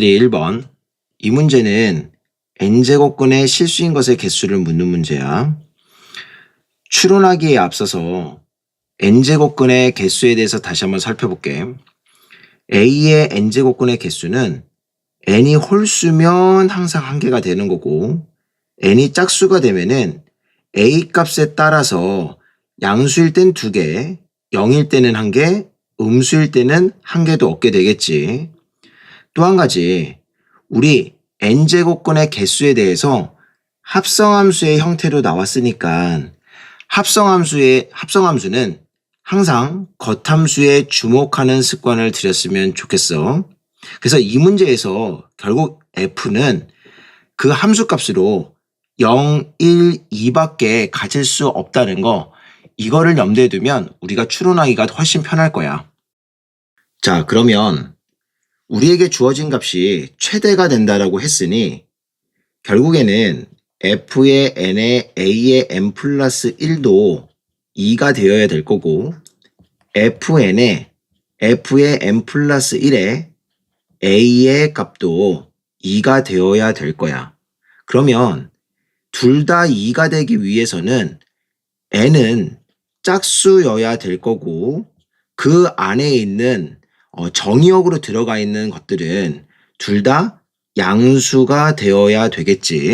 1번. 이 문제는 n제곱근의 실수인 것의 개수를 묻는 문제야. 추론하기에 앞서서 n제곱근의 개수에 대해서 다시 한번 살펴볼게. a의 n제곱근의 개수는 n이 홀수면 항상 한 개가 되는 거고, n이 짝수가 되면은 a 값에 따라서 양수일 땐 2개, 0일 때는 1개, 음수일 때는 1개도 얻게 되겠지. 또 한 가지, 우리 n제곱근의 개수에 대해서 합성함수의 형태로 나왔으니까 합성함수는 항상 겉함수에 주목하는 습관을 들였으면 좋겠어. 그래서 이 문제에서 결국 f는 그 함수값으로 0, 1, 2밖에 가질 수 없다는 거, 이거를 염두에 두면 우리가 추론하기가 훨씬 편할 거야. 자, 그러면 우리에게 주어진 값이 최대가 된다라고 했으니 결국에는 f의 n에 a의 n 플러스 1도 2가 되어야 될 거고, fn에 f의 n 플러스 1에 a의 값도 2가 되어야 될 거야. 그러면 둘 다 2가 되기 위해서는 n은 짝수여야 될 거고, 그 안에 있는 정의역으로 들어가 있는 것들은 둘 다 양수가 되어야 되겠지.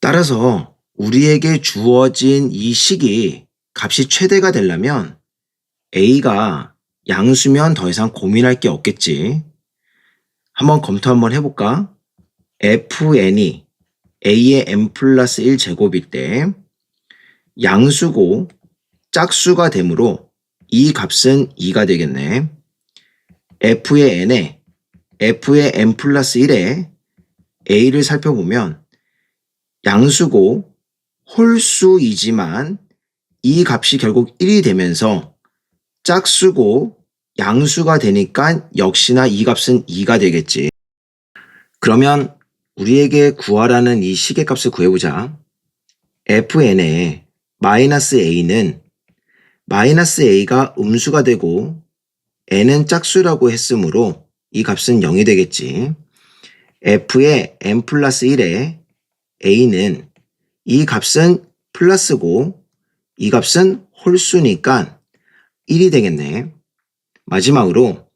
따라서 우리에게 주어진 이 식이 값이 최대가 되려면 a가 양수면 더 이상 고민할 게 없겠지. 한번 검토 한번 해볼까? fn이 a의 n 플러스 1 제곱일 때 양수고 짝수가 되므로 이 값은 2가 되겠네. f의 n에 f의 n 플러스 1에 a를 살펴보면 양수고 홀수이지만 이 값이 결국 1이 되면서 짝수고 양수가 되니까 역시나 이 값은 2가 되겠지. 그러면 우리에게 구하라는 이 식의 값을 구해보자. fn에 마이너스 a는 마이너스 a가 음수가 되고 n은 짝수라고 했으므로 이 값은 0이 되겠지. f의 n 플러스 1에 a는 이 값은 플러스고 이 값은 홀수니까 1이 되겠네. 마지막으로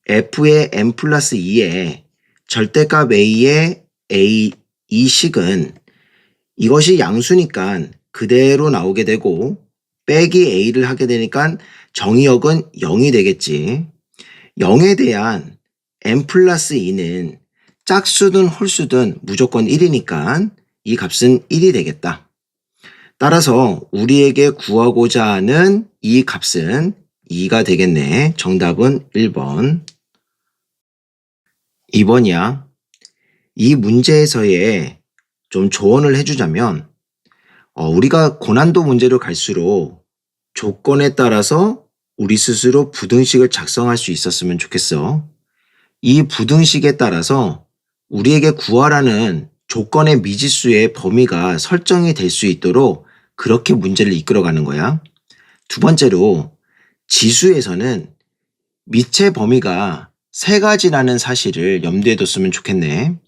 f의 n 플러스 2에 절대값 a의 a 이 식은 이것이 양수니까 그대로 나오게 되고 빼기 a를 하게 되니까 정의역은 0이 되겠지. 0에 대한 n 플러스 2는 짝수든 홀수든 무조건 1이니까 이 값은 1이 되겠다. 따라서 우리에게 구하고자 하는 이 값은 2가 되겠네. 정답은 1번. 2번이야. 이 문제에서의 좀 조언을 해주자면 우리가 고난도 문제로 갈수록 조건에 따라서 우리 스스로 부등식을 작성할 수 있었으면 좋겠어. 이 부등식에 따라서 우리에게 구하라는 조건의 미지수의 범위가 설정이 될 수 있도록 그렇게 문제를 이끌어가는 거야. 두 번째로 지수에서는 미체 범위가 3가지라는 사실을 염두에 뒀으면 좋겠네.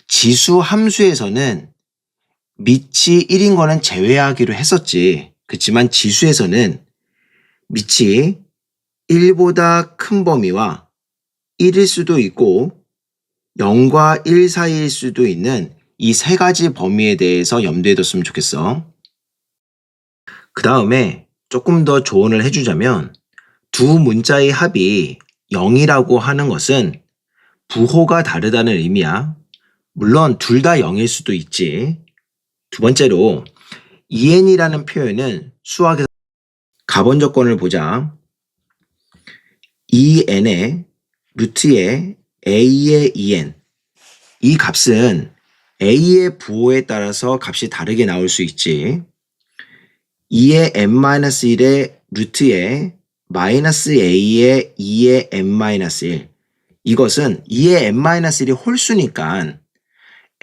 지수 함수에서는 밑이 1인 거는 제외하기로 했었지. 그렇지만 지수에서는 밑이 1보다 큰 범위와 1일 수도 있고 0과 1 사이일 수도 있는 이 3가지 범위에 대해서 염두에 뒀으면 좋겠어. 그 다음에 조금 더 조언을 해주자면 두 문자의 합이 0이라고 하는 것은 부호가 다르다는 의미야. 물론 둘 다 0일 수도 있지. 두 번째로 en이라는 표현은 수학에서 가번 조건을 보자. en의 루트의 a의 en, 이 값은 a의 부호에 따라서 값이 다르게 나올 수 있지. 2의 n-1의 루트의 마이너스 a의 2의 n-1, 이것은 2의 n-1이 홀수니까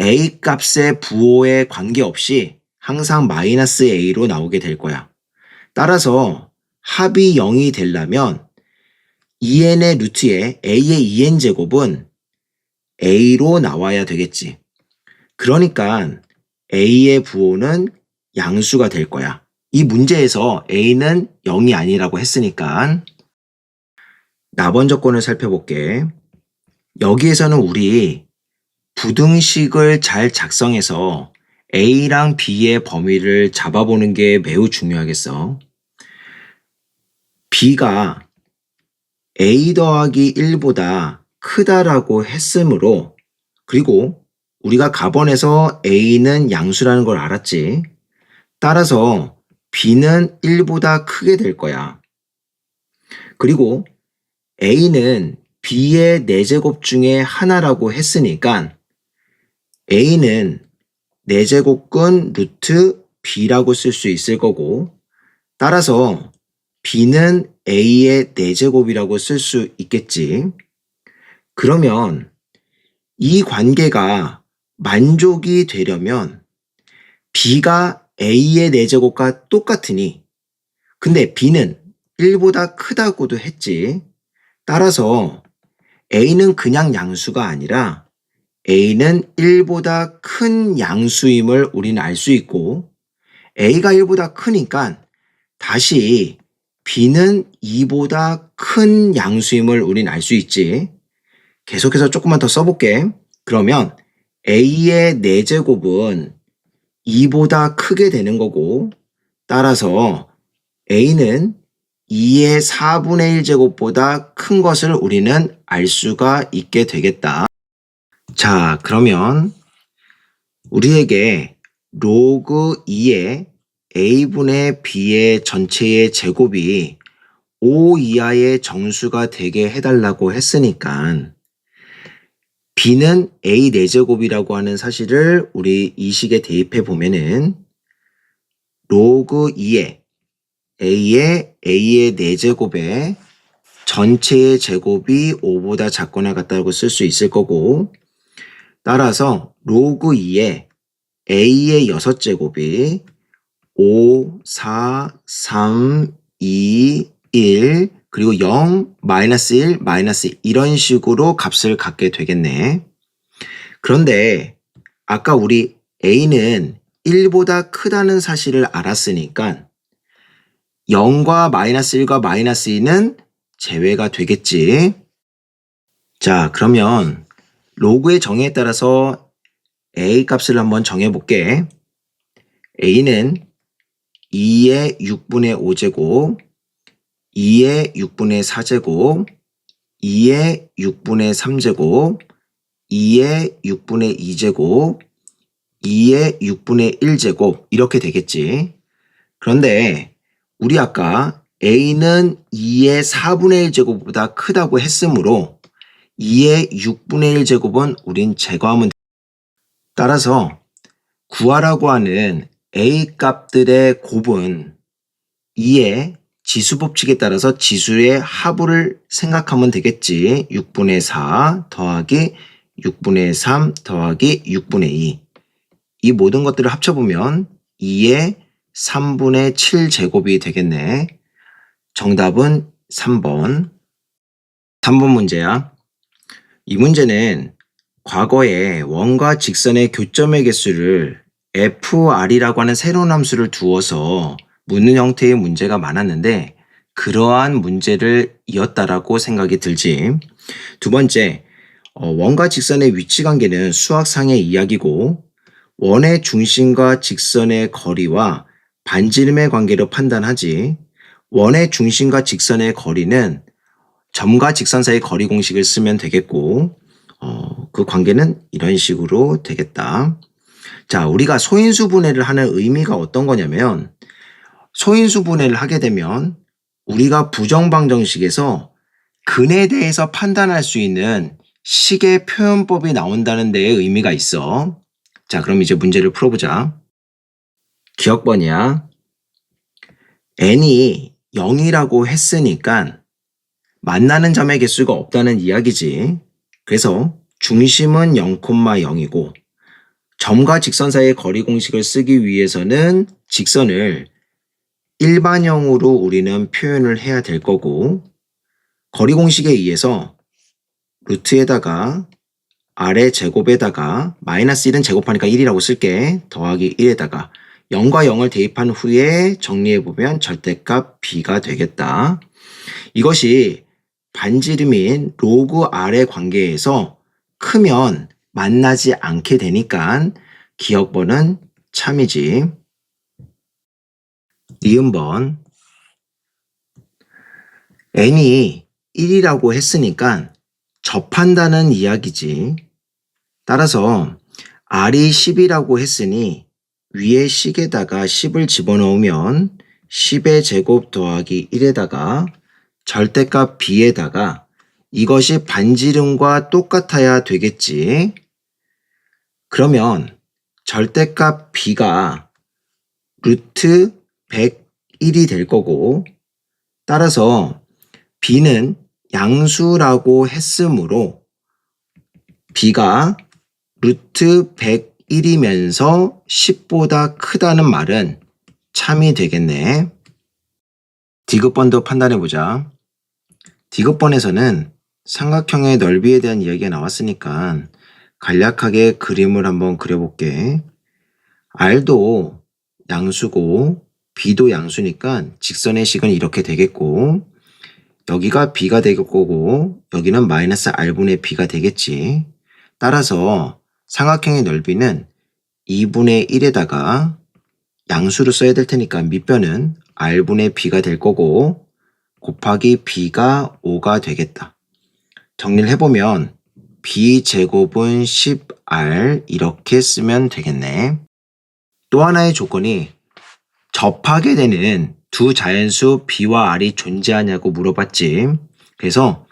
a 값의 부호에 관계없이 항상 마이너스 a로 나오게 될 거야. 따라서 합이 0이 되려면 en의 루트에 a의 2n 제곱은 A로 나와야 되겠지. 그러니까 A의 부호는 양수가 될 거야. 이 문제에서 A는 0이 아니라고 했으니까 나번 조건을 살펴볼게. 여기에서는 우리 부등식을 잘 작성해서 A랑 B의 범위를 잡아보는 게 매우 중요하겠어. B가 A 더하기 1보다 크다라고 했으므로, 그리고 우리가 가번에서 A는 양수라는 걸 알았지. 따라서 B는 1보다 크게 될 거야. 그리고 A는 B의 4제곱 중에 하나라고 했으니까 A는 4제곱근 루트 B라고 쓸 수 있을 거고, 따라서 B는 A의 4제곱이라고 쓸 수 있겠지. 그러면 이 관계가 만족이 되려면 B가 A의 4제곱과 똑같으니, 근데 B는 1보다 크다고도 했지. 따라서 A는 그냥 양수가 아니라 A는 1보다 큰 양수임을 우리는 알 수 있고, A가 1보다 크니까 다시 B는 2보다 큰 양수임을 우리는 알 수 있지. 계속해서 조금만 더 써볼게. 그러면 A의 4제곱은 2보다 크게 되는 거고, 따라서 A는 2의 4분의 1제곱보다 큰 것을 우리는 알 수가 있게 되겠다. 자, 그러면 우리에게 로그 2의 A분의 B의 전체의 제곱이 5 이하의 정수가 되게 해달라고 했으니까 B는 A 4제곱이라고 하는 사실을 우리 이 식에 대입해 보면은 로그 2의 A의 4제곱의 전체의 제곱이 5보다 작거나 같다고 쓸 수 있을 거고, 따라서 로그 2의 A의 6제곱이 5, 4, 3, 2, 1, 그리고 0, 마이너스 1, 마이너스 1 이런 식으로 값을 갖게 되겠네. 그런데 아까 우리 A는 1보다 크다는 사실을 알았으니까 0과 마이너스 1과 마이너스 2는 제외가 되겠지. 자, 그러면 로그의 정의에 따라서 A 값을 한번 정해볼게. A는 2의 6분의 5제곱, 2의 6분의 4제곱, 2의 6분의 3제곱, 2의 6분의 2제곱, 2의 6분의 1제곱 이렇게 되겠지. 그런데 우리 아까 A는 2의 4분의 1제곱보다 크다고 했으므로 2의 6분의 1제곱은 우린 제거하면 돼. 따라서 구하라고 하는 A 값들의 곱은 2의 지수법칙에 따라서 지수의 합을 생각하면 되겠지. 6분의 4 더하기 6분의 3 더하기 6분의 2. 이 모든 것들을 합쳐보면 2의 3분의 7제곱이 되겠네. 정답은 3번. 3번 문제야. 이 문제는 과거에 원과 직선의 교점의 개수를 FR이라고 하는 새로운 함수를 두어서 묻는 형태의 문제가 많았는데 그러한 문제를 이었다라고 생각이 들지. 두 번째, 원과 직선의 위치 관계는 수학상의 이야기고 원의 중심과 직선의 거리와 반지름의 관계로 판단하지. 원의 중심과 직선의 거리는 점과 직선 사이 거리 공식을 쓰면 되겠고 그 관계는 이런 식으로 되겠다. 자, 우리가 소인수 분해를 하는 의미가 어떤 거냐면 소인수 분해를 하게 되면 우리가 부정방정식에서 근에 대해서 판단할 수 있는 식의 표현법이 나온다는 데에 의미가 있어. 자, 그럼 이제 문제를 풀어보자. 기억번이야. n이 0이라고 했으니까 만나는 점의 개수가 없다는 이야기지. 그래서 중심은 0,0이고 점과 직선 사이의 거리 공식을 쓰기 위해서는 직선을 일반형으로 우리는 표현을 해야 될 거고 거리 공식에 의해서 루트에다가 R의 제곱에다가 마이너스 1은 제곱하니까 1이라고 쓸게. 더하기 1에다가 0과 0을 대입한 후에 정리해보면 절대값 B가 되겠다. 이것이 반지름인 로그 R의 관계에서 크면 만나지 않게 되니까 기억번은 참이지. 니은번 n이 1이라고 했으니까 접한다는 이야기지. 따라서 r이 10이라고 했으니 위에 식에다가 10을 집어넣으면 10의 제곱 더하기 1에다가 절대값 b에다가 이것이 반지름과 똑같아야 되겠지. 그러면 절대값 b가 루트 101이 될 거고, 따라서 b는 양수라고 했으므로 b가 루트 101이면서 10보다 크다는 말은 참이 되겠네. 디귿번도 판단해보자. 디귿번에서는 삼각형의 넓이에 대한 이야기가 나왔으니까 간략하게 그림을 한번 그려볼게. r도 양수고 b도 양수니까 직선의 식은 이렇게 되겠고, 여기가 b가 될 거고 여기는 마이너스 r분의 b가 되겠지. 따라서 삼각형의 넓이는 2분의 1에다가 양수를 써야 될 테니까 밑변은 r분의 b가 될 거고 곱하기 b가 5가 되겠다. 정리를 해보면 b제곱은 10r 이렇게 쓰면 되겠네. 또 하나의 조건이 접하게 되는 두 자연수 b와 r이 존재하냐고 물어봤지. 그래서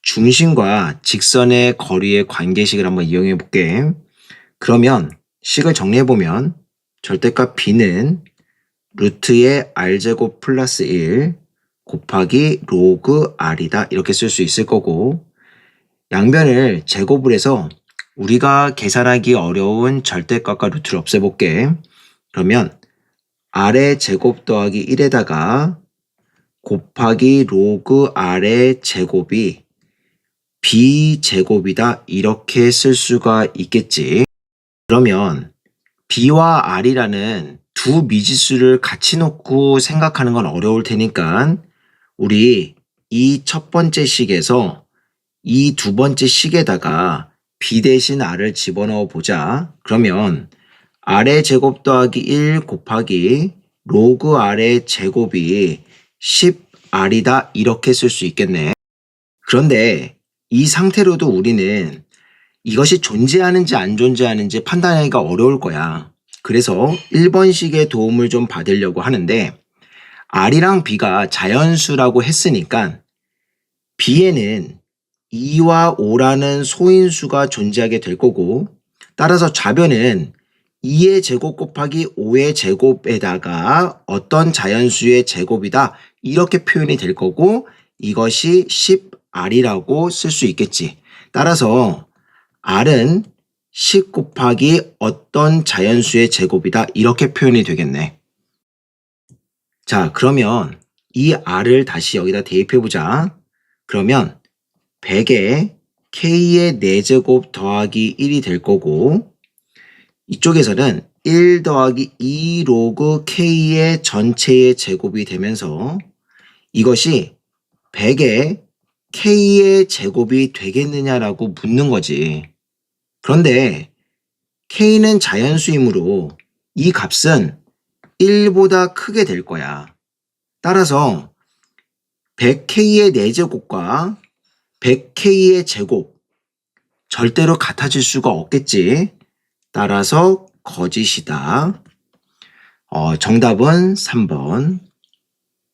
중심과 직선의 거리의 관계식을 한번 이용해 볼게. 그러면 식을 정리해 보면 절대값 b는 루트의 r제곱 플러스 1 곱하기 로그 r이다 이렇게 쓸 수 있을 거고, 양변을 제곱을 해서 우리가 계산하기 어려운 절대값과 루트를 없애볼게. 그러면 r의 제곱 더하기 1에다가 곱하기 로그 r의 제곱이 b제곱이다 이렇게 쓸 수가 있겠지. 그러면 b와 r이라는 두 미지수를 같이 놓고 생각하는 건 어려울 테니까 우리 이 첫 번째 식에서 이 두 번째 식에다가 b 대신 r을 집어넣어 보자. 그러면 r의 제곱 더하기 1 곱하기 로그 r의 제곱이 10r이다 이렇게 쓸 수 있겠네. 그런데 이 상태로도 우리는 이것이 존재하는지 안 존재하는지 판단하기가 어려울 거야. 그래서 1번식의 도움을 좀 받으려고 하는데, r이랑 b가 자연수라고 했으니까 b에는 2와 5라는 소인수가 존재하게 될 거고, 따라서 좌변은 2의 제곱 곱하기 5의 제곱에다가 어떤 자연수의 제곱이다 이렇게 표현이 될 거고, 이것이 10r이라고 쓸 수 있겠지. 따라서 r은 10 곱하기 어떤 자연수의 제곱이다 이렇게 표현이 되겠네. 자, 그러면 이 r을 다시 여기다 대입해보자. 그러면 100에 k의 4제곱 더하기 1이 될 거고, 이쪽에서는 1 더하기 2 로그 k의 전체의 제곱이 되면서 이것이 100에 k의 제곱이 되겠느냐라고 묻는 거지. 그런데 k는 자연수이므로 이 값은 1보다 크게 될 거야. 따라서 100k의 4제곱과 100k의 제곱 절대로 같아질 수가 없겠지. 따라서 거짓이다. 정답은 3번.